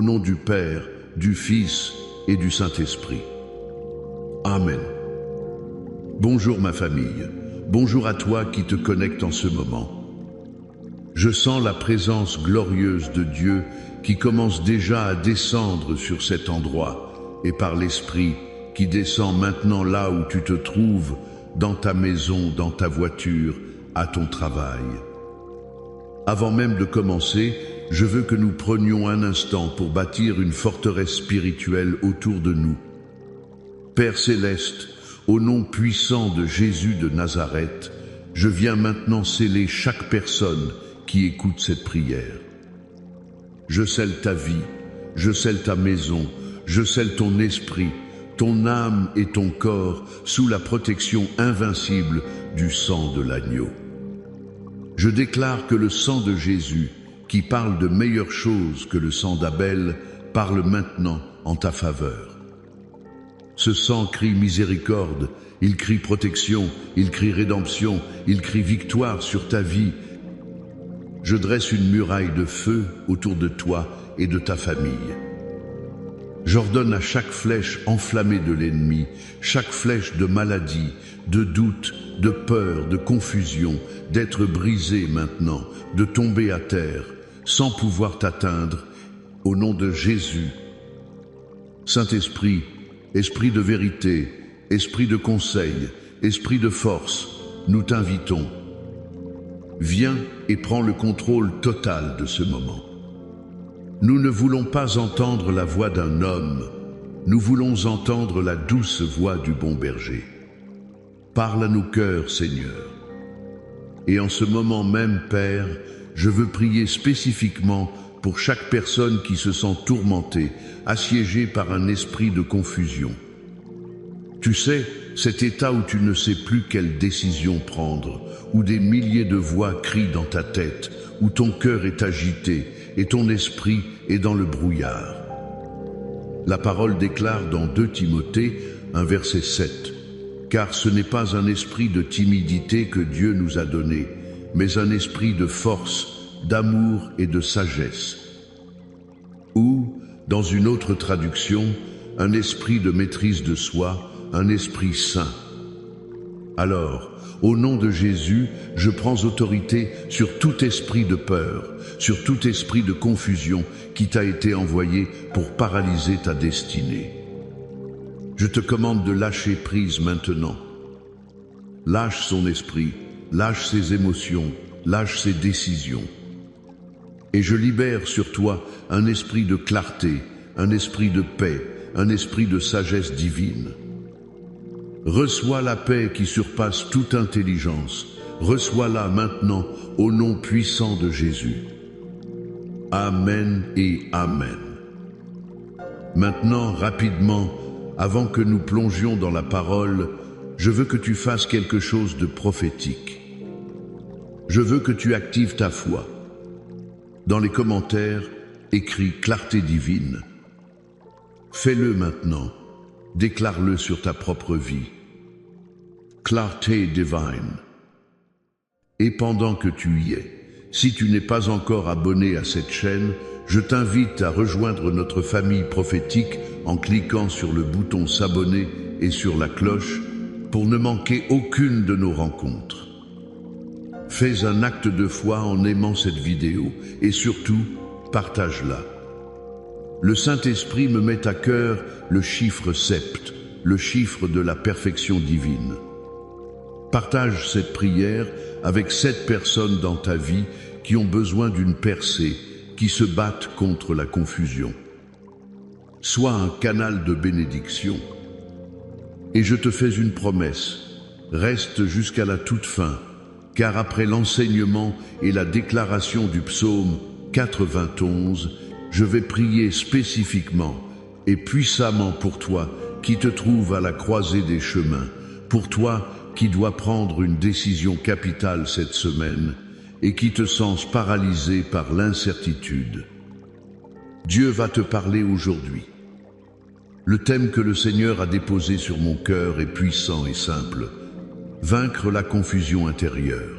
nom du Père, du Fils et du Saint-Esprit. Amen. Bonjour ma famille, bonjour à toi qui te connectes en ce moment. Je sens la présence glorieuse de Dieu qui commence déjà à descendre sur cet endroit et par l'Esprit qui descend maintenant là où tu te trouves, dans ta maison, dans ta voiture, à ton travail. Avant même de commencer, je veux que nous prenions un instant pour bâtir une forteresse spirituelle autour de nous. Père céleste, au nom puissant de Jésus de Nazareth, je viens maintenant sceller chaque personne qui écoute cette prière. Je scelle ta vie, je scelle ta maison, je scelle ton esprit, ton âme et ton corps sous la protection invincible du sang de l'agneau. Je déclare que le sang de Jésus, qui parle de meilleures choses que le sang d'Abel, parle maintenant en ta faveur. Ce sang crie miséricorde, il crie protection, il crie rédemption, il crie victoire sur ta vie. Je dresse une muraille de feu autour de toi et de ta famille. J'ordonne à chaque flèche enflammée de l'ennemi, chaque flèche de maladie, de doute, de peur, de confusion, d'être brisée maintenant, de tomber à terre, sans pouvoir t'atteindre, au nom de Jésus. Saint-Esprit, Esprit de vérité, Esprit de conseil, Esprit de force, nous t'invitons. Viens et prends le contrôle total de ce moment. Nous ne voulons pas entendre la voix d'un homme, nous voulons entendre la douce voix du bon berger. Parle à nos cœurs, Seigneur. Et en ce moment même, Père, je veux prier spécifiquement pour chaque personne qui se sent tourmentée, assiégée par un esprit de confusion. Tu sais, cet état où tu ne sais plus quelle décision prendre, où des milliers de voix crient dans ta tête, où ton cœur est agité et ton esprit est dans le brouillard. La parole déclare dans 2 Timothée, un verset 7, « Car ce n'est pas un esprit de timidité que Dieu nous a donné, mais un esprit de force, d'amour et de sagesse. » Ou, dans une autre traduction, un esprit de maîtrise de soi, un esprit saint. Alors, au nom de Jésus, je prends autorité sur tout esprit de peur, sur tout esprit de confusion qui t'a été envoyé pour paralyser ta destinée. Je te commande de lâcher prise maintenant. Lâche son esprit, lâche ses émotions, lâche ses décisions. Et je libère sur toi un esprit de clarté, un esprit de paix, un esprit de sagesse divine. Reçois la paix qui surpasse toute intelligence. Reçois-la maintenant au nom puissant de Jésus. Amen et Amen. Maintenant, rapidement, avant que nous plongions dans la parole, je veux que tu fasses quelque chose de prophétique. Je veux que tu actives ta foi. Dans les commentaires, écris clarté divine. Fais-le maintenant. Déclare-le sur ta propre vie. Clarté divine. Et pendant que tu y es, si tu n'es pas encore abonné à cette chaîne, je t'invite à rejoindre notre famille prophétique en cliquant sur le bouton s'abonner et sur la cloche pour ne manquer aucune de nos rencontres. Fais un acte de foi en aimant cette vidéo et surtout, partage-la. Le Saint-Esprit me met à cœur le chiffre 7, le chiffre de la perfection divine. Partage cette prière avec 7 personnes dans ta vie qui ont besoin d'une percée, qui se battent contre la confusion. Sois un canal de bénédiction. Et je te fais une promesse, reste jusqu'à la toute fin, car après l'enseignement et la déclaration du psaume 91, je vais prier spécifiquement et puissamment pour toi qui te trouves à la croisée des chemins, pour toi qui dois prendre une décision capitale cette semaine et qui te sens paralysé par l'incertitude. Dieu va te parler aujourd'hui. Le thème que le Seigneur a déposé sur mon cœur est puissant et simple. Vaincre la confusion intérieure.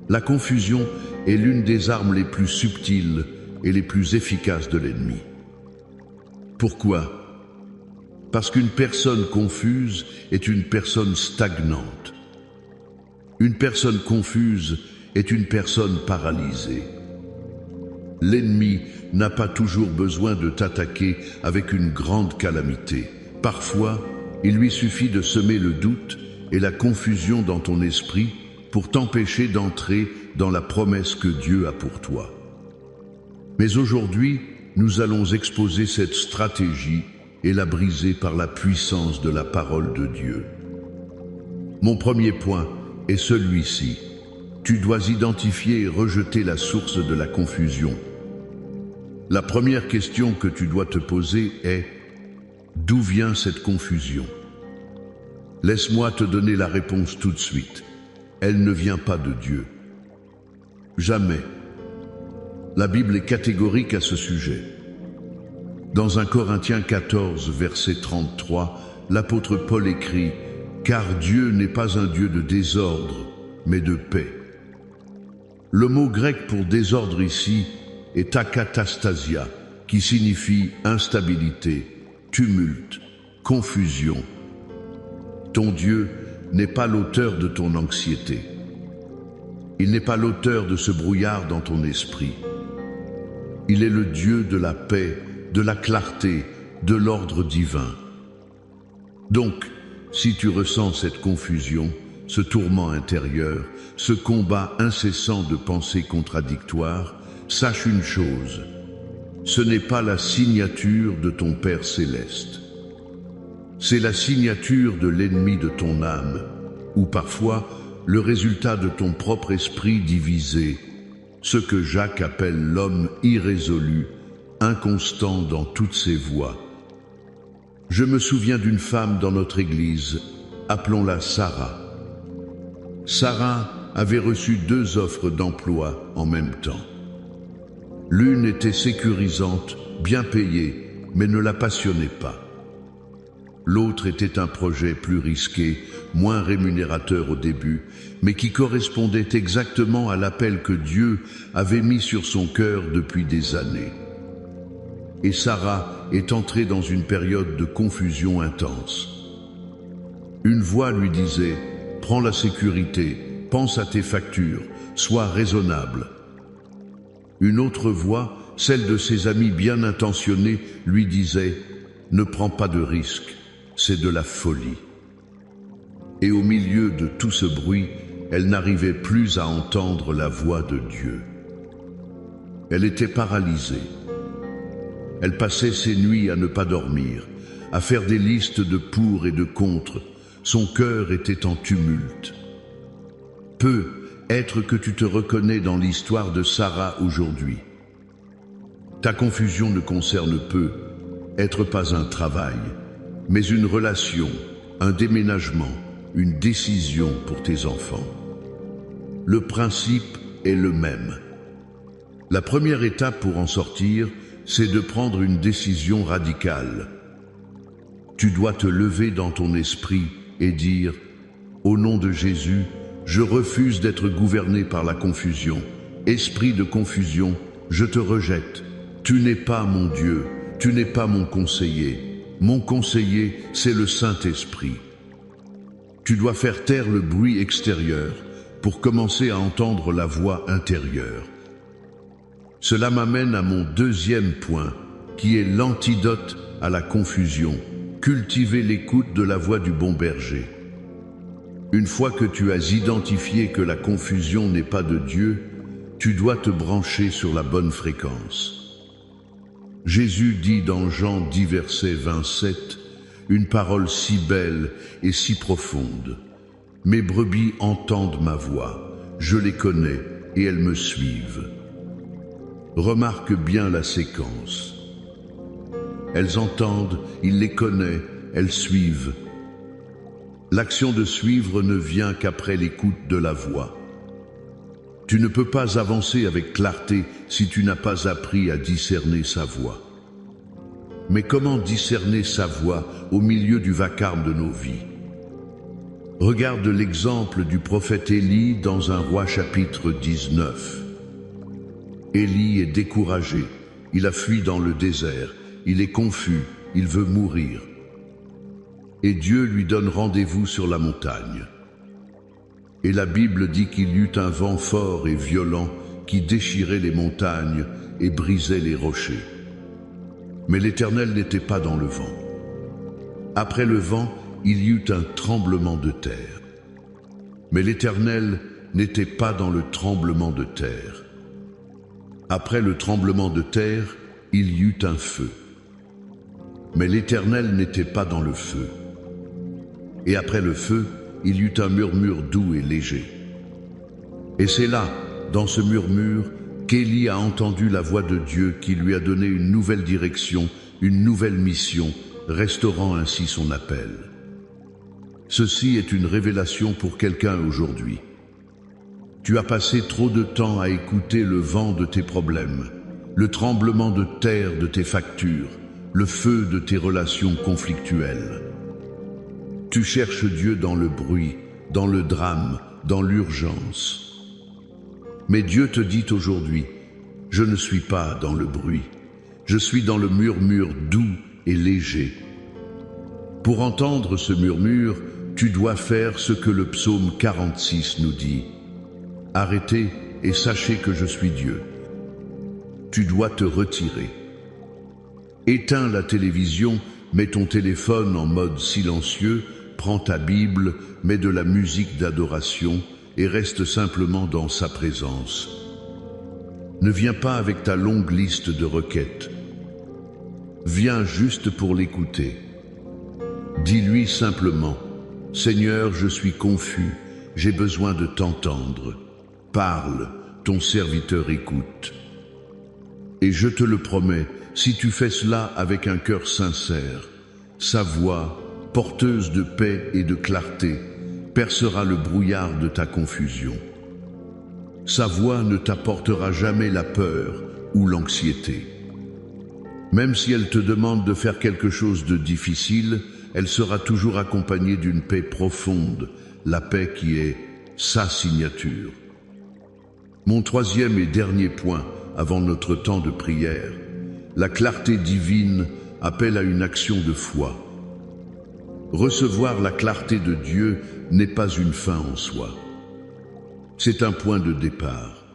La confusion est l'une des armes les plus subtiles et les plus efficaces de l'ennemi. Pourquoi? Parce qu'une personne confuse est une personne stagnante. Une personne confuse est une personne paralysée. L'ennemi n'a pas toujours besoin de t'attaquer avec une grande calamité. Parfois, il lui suffit de semer le doute et la confusion dans ton esprit pour t'empêcher d'entrer dans la promesse que Dieu a pour toi. Mais aujourd'hui, nous allons exposer cette stratégie et la briser par la puissance de la parole de Dieu. Mon premier point est celui-ci. Tu dois identifier et rejeter la source de la confusion. La première question que tu dois te poser est: d'où vient cette confusion? Laisse-moi te donner la réponse tout de suite. Elle ne vient pas de Dieu. Jamais. La Bible est catégorique à ce sujet. Dans 1 Corinthiens 14, verset 33, l'apôtre Paul écrit: « Car Dieu n'est pas un Dieu de désordre, mais de paix. » Le mot grec pour désordre ici est akatastasia, qui signifie instabilité, tumulte, confusion. Ton Dieu n'est pas l'auteur de ton anxiété. Il n'est pas l'auteur de ce brouillard dans ton esprit. Il est le Dieu de la paix, de la clarté, de l'ordre divin. Donc, si tu ressens cette confusion, ce tourment intérieur, ce combat incessant de pensées contradictoires, sache une chose: ce n'est pas la signature de ton Père céleste. C'est la signature de l'ennemi de ton âme, ou parfois le résultat de ton propre esprit divisé, ce que Jacques appelle l'homme irrésolu, inconstant dans toutes ses voies. Je me souviens d'une femme dans notre église, appelons-la Sarah. Sarah avait reçu 2 offres d'emploi en même temps. L'une était sécurisante, bien payée, mais ne la passionnait pas. L'autre était un projet plus risqué, moins rémunérateur au début, mais qui correspondait exactement à l'appel que Dieu avait mis sur son cœur depuis des années. Et Sarah est entrée dans une période de confusion intense. Une voix lui disait: « Prends la sécurité, pense à tes factures, sois raisonnable. » Une autre voix, celle de ses amis bien intentionnés, lui disait: « Ne prends pas de risques, c'est de la folie. » Et au milieu de tout ce bruit, elle n'arrivait plus à entendre la voix de Dieu. Elle était paralysée. Elle passait ses nuits à ne pas dormir, à faire des listes de pour et de contre. Son cœur était en tumulte. Peut-être que tu te reconnais dans l'histoire de Sarah aujourd'hui. Ta confusion ne concerne peut-être pas un travail, mais une relation, un déménagement, une décision pour tes enfants. Le principe est le même. La première étape pour en sortir, c'est de prendre une décision radicale. Tu dois te lever dans ton esprit et dire: « Au nom de Jésus, je refuse d'être gouverné par la confusion. Esprit de confusion, je te rejette. Tu n'es pas mon Dieu, tu n'es pas mon conseiller. Mon conseiller, c'est le Saint-Esprit. » Tu dois faire taire le bruit extérieur pour commencer à entendre la voix intérieure. Cela m'amène à mon deuxième point, qui est l'antidote à la confusion: cultiver l'écoute de la voix du bon berger. Une fois que tu as identifié que la confusion n'est pas de Dieu, tu dois te brancher sur la bonne fréquence. Jésus dit dans Jean 10, verset 27, une parole si belle et si profonde: « Mes brebis entendent ma voix, je les connais et elles me suivent. » Remarque bien la séquence. Elles entendent, il les connaît, elles suivent. L'action de suivre ne vient qu'après l'écoute de la voix. Tu ne peux pas avancer avec clarté si tu n'as pas appris à discerner sa voix. Mais comment discerner sa voix au milieu du vacarme de nos vies? Regarde l'exemple du prophète Élie dans 1 Roi chapitre 19. Élie est découragé, il a fui dans le désert, il est confus, il veut mourir. Et Dieu lui donne rendez-vous sur la montagne. Et la Bible dit qu'il y eut un vent fort et violent qui déchirait les montagnes et brisait les rochers. Mais l'Éternel n'était pas dans le vent. Après le vent, il y eut un tremblement de terre. Mais l'Éternel n'était pas dans le tremblement de terre. Après le tremblement de terre, il y eut un feu. Mais l'Éternel n'était pas dans le feu. Et après le feu, il y eut un murmure doux et léger. Et c'est là, dans ce murmure, qu'Élie a entendu la voix de Dieu qui lui a donné une nouvelle direction, une nouvelle mission, restaurant ainsi son appel. Ceci est une révélation pour quelqu'un aujourd'hui. Tu as passé trop de temps à écouter le vent de tes problèmes, le tremblement de terre de tes factures, le feu de tes relations conflictuelles. Tu cherches Dieu dans le bruit, dans le drame, dans l'urgence. Mais Dieu te dit aujourd'hui, je ne suis pas dans le bruit, je suis dans le murmure doux et léger. Pour entendre ce murmure, tu dois faire ce que le psaume 46 nous dit. Arrêtez et sachez que je suis Dieu. Tu dois te retirer. Éteins la télévision, mets ton téléphone en mode silencieux, prends ta Bible, mets de la musique d'adoration et reste simplement dans sa présence. Ne viens pas avec ta longue liste de requêtes. Viens juste pour l'écouter. Dis-lui simplement, « Seigneur, je suis confus, j'ai besoin de t'entendre. Parle, ton serviteur écoute. » Et je te le promets, si tu fais cela avec un cœur sincère, sa voix, porteuse de paix et de clarté, percera le brouillard de ta confusion. Sa voix ne t'apportera jamais la peur ou l'anxiété. Même si elle te demande de faire quelque chose de difficile, elle sera toujours accompagnée d'une paix profonde, la paix qui est sa signature. Mon troisième et dernier point, avant notre temps de prière, la clarté divine appelle à une action de foi. Recevoir la clarté de Dieu n'est pas une fin en soi. C'est un point de départ.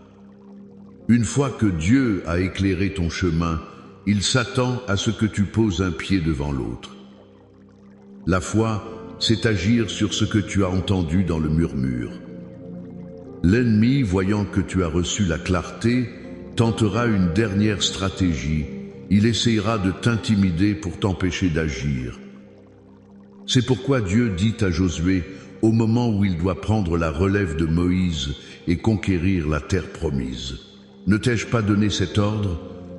Une fois que Dieu a éclairé ton chemin, il s'attend à ce que tu poses un pied devant l'autre. La foi, c'est agir sur ce que tu as entendu dans le murmure. L'ennemi, voyant que tu as reçu la clarté, tentera une dernière stratégie. Il essayera de t'intimider pour t'empêcher d'agir. C'est pourquoi Dieu dit à Josué, au moment où il doit prendre la relève de Moïse et conquérir la terre promise, « Ne t'ai-je pas donné cet ordre ?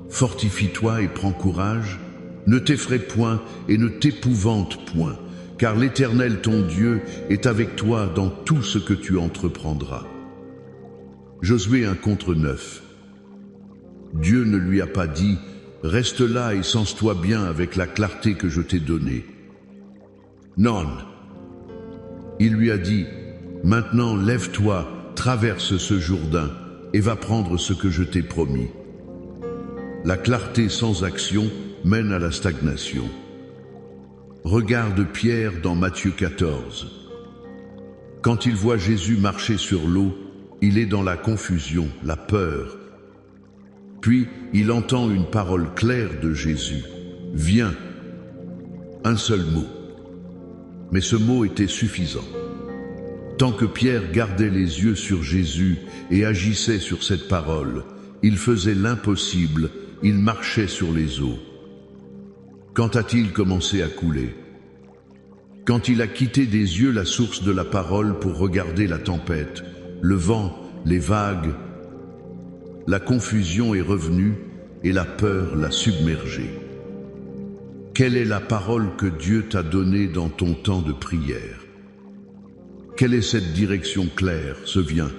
Fortifie-toi et prends courage. Ne t'effraie point et ne t'épouvante point, car l'Éternel ton Dieu est avec toi dans tout ce que tu entreprendras. » Josué 1 contre 9. Dieu ne lui a pas dit « Reste là et sens-toi bien avec la clarté que je t'ai donnée ». Non. Il lui a dit « Maintenant lève-toi, traverse ce Jourdain et va prendre ce que je t'ai promis. » La clarté sans action mène à la stagnation. Regarde Pierre dans Matthieu 14. Quand il voit Jésus marcher sur l'eau, il est dans la confusion, la peur. Puis il entend une parole claire de Jésus. « Viens !» Un seul mot. Mais ce mot était suffisant. Tant que Pierre gardait les yeux sur Jésus et agissait sur cette parole, il faisait l'impossible, il marchait sur les eaux. Quand a-t-il commencé à couler? Quand il a quitté des yeux la source de la parole pour regarder la tempête, le vent, les vagues, la confusion est revenue et la peur l'a submergé. Quelle est la parole que Dieu t'a donnée dans ton temps de prière? Quelle est cette direction claire, ce vient,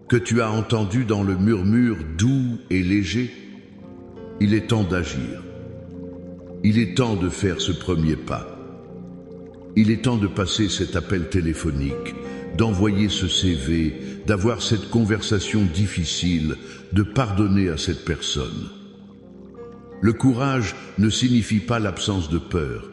que tu as entendu dans le murmure doux et léger? Il est temps d'agir. Il est temps de faire ce premier pas. Il est temps de passer cet appel téléphonique, d'envoyer ce CV, d'avoir cette conversation difficile, de pardonner à cette personne. Le courage ne signifie pas l'absence de peur.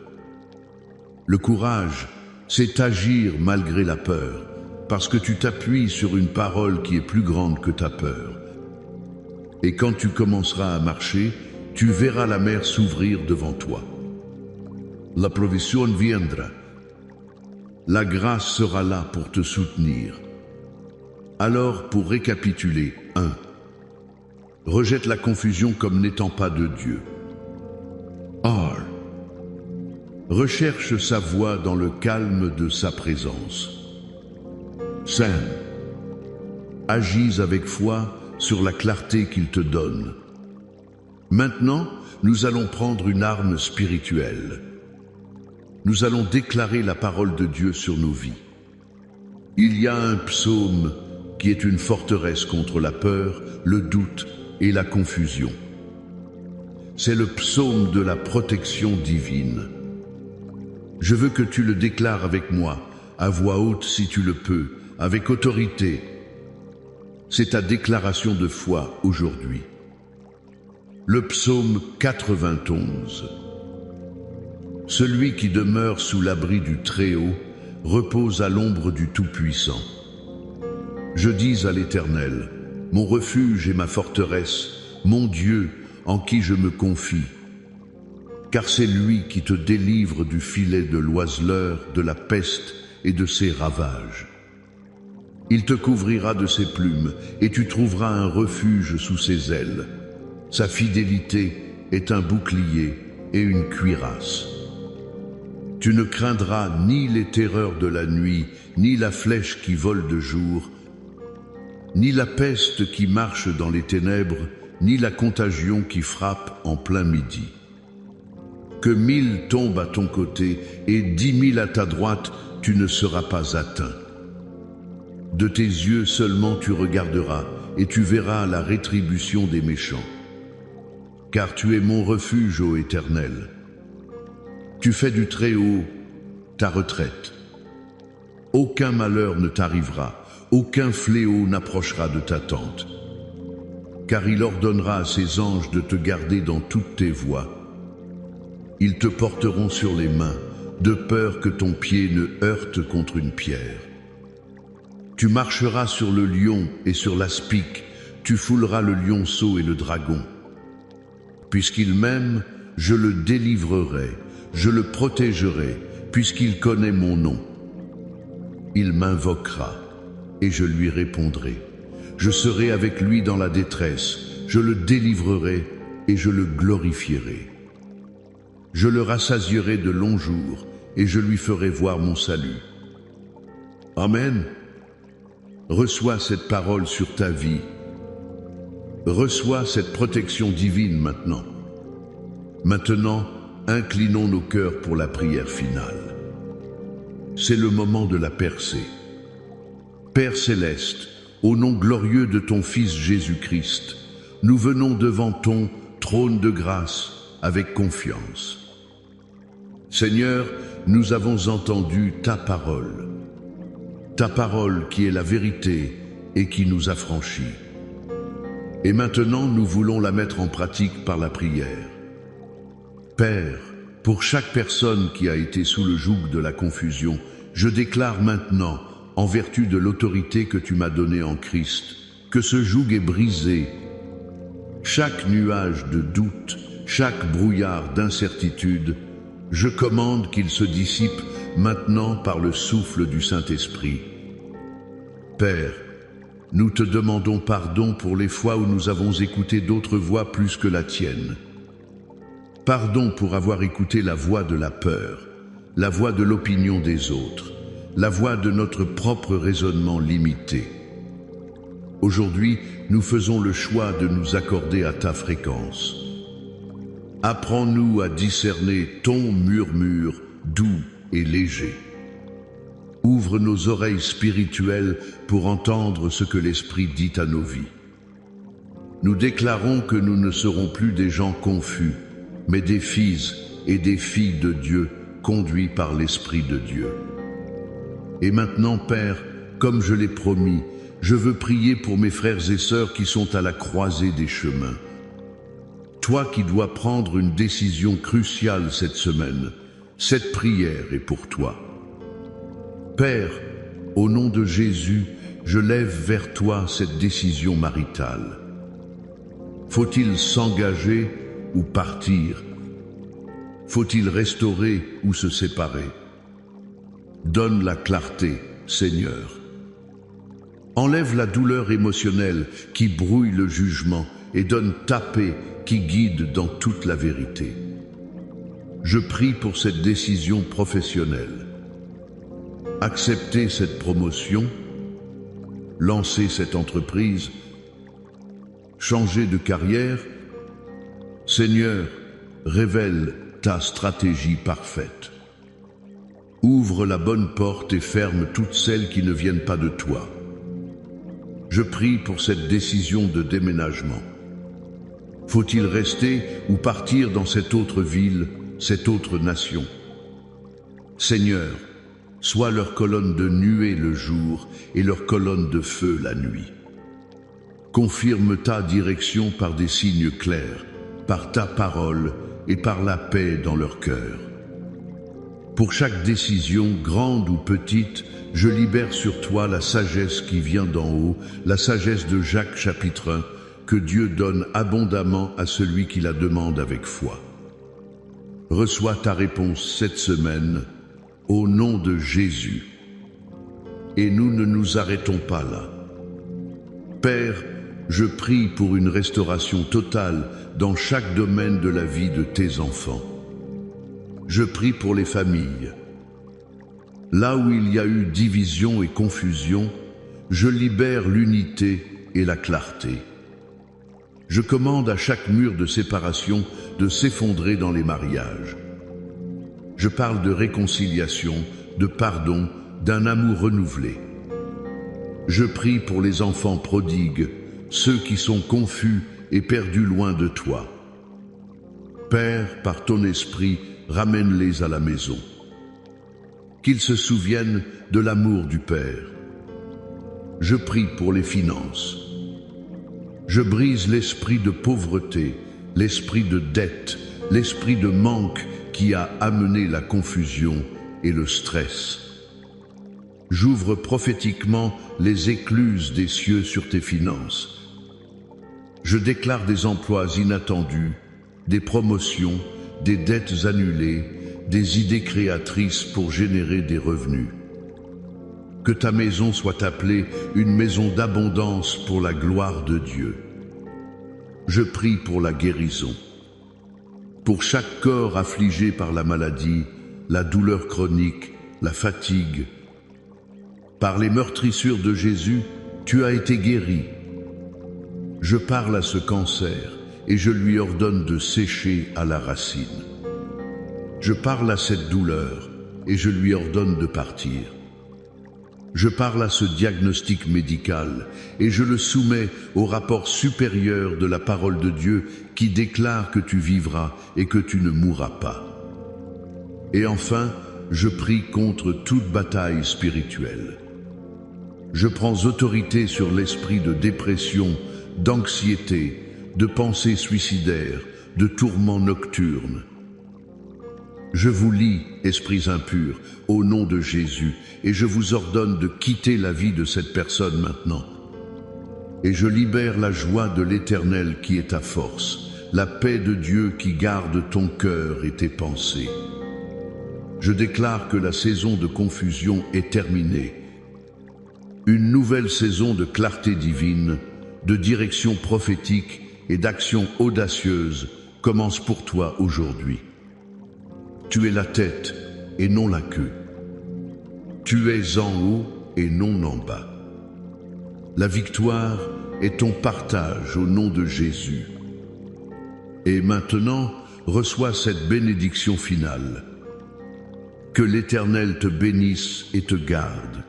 Le courage, c'est agir malgré la peur, parce que tu t'appuies sur une parole qui est plus grande que ta peur. Et quand tu commenceras à marcher, tu verras la mer s'ouvrir devant toi. La provisión viendra. La grâce sera là pour te soutenir. Alors, pour récapituler, 1. Rejette la confusion comme n'étant pas de Dieu. R. Recherche sa voix dans le calme de sa présence. 5. Agis avec foi sur la clarté qu'il te donne. Maintenant, nous allons prendre une arme spirituelle. Nous allons déclarer la parole de Dieu sur nos vies. Il y a un psaume qui est une forteresse contre la peur, le doute et la confusion. C'est le psaume de la protection divine. Je veux que tu le déclares avec moi, à voix haute si tu le peux, avec autorité. C'est ta déclaration de foi aujourd'hui. Le psaume 91. Celui qui demeure sous l'abri du Très-Haut repose à l'ombre du Tout-Puissant. Je dis à l'Éternel, mon refuge et ma forteresse, mon Dieu en qui je me confie. Car c'est lui qui te délivre du filet de l'oiseleur, de la peste et de ses ravages. Il te couvrira de ses plumes et tu trouveras un refuge sous ses ailes. Sa fidélité est un bouclier et une cuirasse. Tu ne craindras ni les terreurs de la nuit, ni la flèche qui vole de jour, ni la peste qui marche dans les ténèbres, ni la contagion qui frappe en plein midi. Que 1000 tombent à ton côté et 10 000 à ta droite, tu ne seras pas atteint. De tes yeux seulement tu regarderas et tu verras la rétribution des méchants. Car tu es mon refuge, ô Éternel. Tu fais du Très-Haut ta retraite. Aucun malheur ne t'arrivera, aucun fléau n'approchera de ta tente. Car il ordonnera à ses anges de te garder dans toutes tes voies. Ils te porteront sur les mains, de peur que ton pied ne heurte contre une pierre. Tu marcheras sur le lion et sur l'aspic, tu fouleras le lionceau et le dragon. Puisqu'il m'aime, je le délivrerai, je le protégerai, puisqu'il connaît mon nom. Il m'invoquera, et je lui répondrai. Je serai avec lui dans la détresse, je le délivrerai et je le glorifierai. Je le rassasierai de longs jours, et je lui ferai voir mon salut. Amen. Reçois cette parole sur ta vie. Reçois cette protection divine maintenant. Maintenant, inclinons nos cœurs pour la prière finale. C'est le moment de la percée. Père céleste, au nom glorieux de ton Fils Jésus-Christ, nous venons devant ton trône de grâce avec confiance. Seigneur, nous avons entendu ta parole qui est la vérité et qui nous affranchit. Et maintenant, nous voulons la mettre en pratique par la prière. Père, pour chaque personne qui a été sous le joug de la confusion, je déclare maintenant, en vertu de l'autorité que tu m'as donnée en Christ, que ce joug est brisé. Chaque nuage de doute, chaque brouillard d'incertitude, je commande qu'il se dissipe maintenant par le souffle du Saint-Esprit. Père, nous te demandons pardon pour les fois où nous avons écouté d'autres voix plus que la tienne. Pardon pour avoir écouté la voix de la peur, la voix de l'opinion des autres, la voix de notre propre raisonnement limité. Aujourd'hui, nous faisons le choix de nous accorder à ta fréquence. Apprends-nous à discerner ton murmure doux et léger. Ouvre nos oreilles spirituelles pour entendre ce que l'Esprit dit à nos vies. Nous déclarons que nous ne serons plus des gens confus, mais des fils et des filles de Dieu conduits par l'Esprit de Dieu. Et maintenant, Père, comme je l'ai promis, je veux prier pour mes frères et sœurs qui sont à la croisée des chemins. Toi qui dois prendre une décision cruciale cette semaine, cette prière est pour toi. Père, au nom de Jésus, je lève vers toi cette décision maritale. Faut-il s'engager ou partir? Faut-il restaurer ou se séparer? Donne la clarté, Seigneur. Enlève la douleur émotionnelle qui brouille le jugement et donne ta paix qui guide dans toute la vérité. Je prie pour cette décision professionnelle. Accepter cette promotion, lancer cette entreprise, changer de carrière. Seigneur, révèle ta stratégie parfaite. Ouvre la bonne porte et ferme toutes celles qui ne viennent pas de toi. Je prie pour cette décision de déménagement. Faut-il rester ou partir dans cette autre ville, cette autre nation? Seigneur, sois leur colonne de nuée le jour et leur colonne de feu la nuit. Confirme ta direction par des signes clairs, par ta parole et par la paix dans leur cœur. Pour chaque décision, grande ou petite, je libère sur toi la sagesse qui vient d'en haut, la sagesse de Jacques chapitre 1, que Dieu donne abondamment à celui qui la demande avec foi. Reçois ta réponse cette semaine, au nom de Jésus. Et nous ne nous arrêtons pas là. Père, je prie pour une restauration totale dans chaque domaine de la vie de tes enfants. Je prie pour les familles. Là où il y a eu division et confusion, je libère l'unité et la clarté. Je commande à chaque mur de séparation de s'effondrer dans les mariages. Je parle de réconciliation, de pardon, d'un amour renouvelé. Je prie pour les enfants prodigues, ceux qui sont confus et perdus loin de toi. Père, par ton esprit, ramène-les à la maison. Qu'ils se souviennent de l'amour du Père. Je prie pour les finances. Je brise l'esprit de pauvreté, l'esprit de dette, l'esprit de manque qui a amené la confusion et le stress. J'ouvre prophétiquement les écluses des cieux sur tes finances. Je déclare des emplois inattendus, des promotions, des dettes annulées, des idées créatrices pour générer des revenus. Que ta maison soit appelée une maison d'abondance pour la gloire de Dieu. Je prie pour la guérison. Pour chaque corps affligé par la maladie, la douleur chronique, la fatigue. Par les meurtrissures de Jésus, tu as été guéri. Je parle à ce cancer et je lui ordonne de sécher à la racine. Je parle à cette douleur et je lui ordonne de partir. Je parle à ce diagnostic médical et je le soumets au rapport supérieur de la parole de Dieu qui déclare que tu vivras et que tu ne mourras pas. Et enfin, je prie contre toute bataille spirituelle. Je prends autorité sur l'esprit de dépression, d'anxiété, de pensées suicidaires, de tourments nocturnes. Je vous lie, esprits impurs, au nom de Jésus, et je vous ordonne de quitter la vie de cette personne maintenant. Et je libère la joie de l'Éternel qui est ta force, la paix de Dieu qui garde ton cœur et tes pensées. Je déclare que la saison de confusion est terminée. Une nouvelle saison de clarté divine, de direction prophétique et d'action audacieuse commence pour toi aujourd'hui. Tu es la tête et non la queue. Tu es en haut et non en bas. La victoire est ton partage au nom de Jésus. Et maintenant, reçois cette bénédiction finale. Que l'Éternel te bénisse et te garde.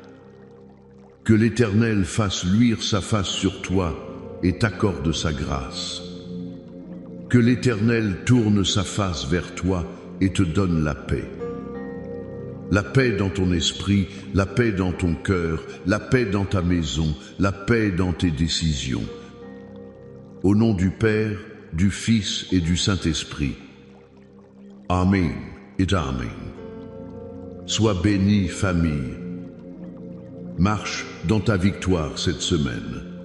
Que l'Éternel fasse luire sa face sur toi et t'accorde sa grâce. Que l'Éternel tourne sa face vers toi et te donne la paix. La paix dans ton esprit, la paix dans ton cœur, la paix dans ta maison, la paix dans tes décisions. Au nom du Père, du Fils et du Saint-Esprit. Amen et Amen. Sois béni, famille. Marche dans ta victoire cette semaine.